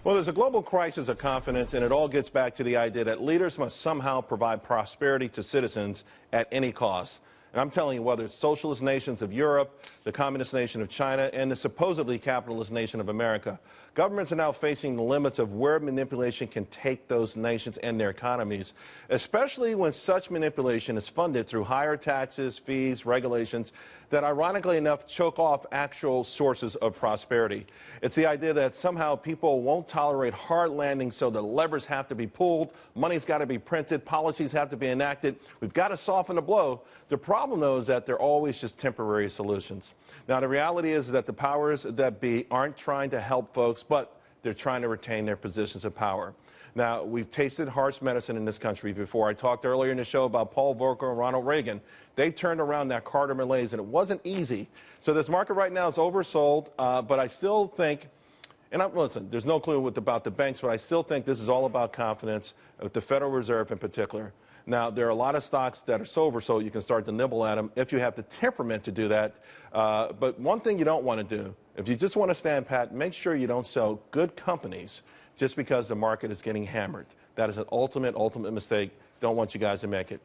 Well, there's a global crisis of confidence, and it all gets back to the idea that leaders must somehow provide prosperity to citizens at any cost. And I'm telling you, whether it's socialist nations of Europe, the communist nation of China, and the supposedly capitalist nation of America, governments are now facing the limits of where manipulation can take those nations and their economies, especially when such manipulation is funded through higher taxes, fees, regulations that, ironically enough, choke off actual sources of prosperity. It's the idea that somehow people won't tolerate hard landings, so the levers have to be pulled, money's got to be printed, policies have to be enacted. We've got to soften the blow. The problem, though, is that they're always just temporary solutions. Now, the reality is that the powers that be aren't trying to help folks, but they're trying to retain their positions of power. Now, we've tasted harsh medicine in this country before. I talked earlier in the show about Paul Volcker and Ronald Reagan. They turned around that Carter malaise, and it wasn't easy. So this market right now is oversold, but I still think, and listen, there's no clue about the banks, but I still think this is all about confidence, with the Federal Reserve in particular. Now, there are a lot of stocks that are so oversold you can start to nibble at them if you have the temperament to do that. But one thing you don't want to do, if you just want to stand pat, make sure you don't sell good companies just because the market is getting hammered. That is an ultimate mistake. Don't want you guys to make it.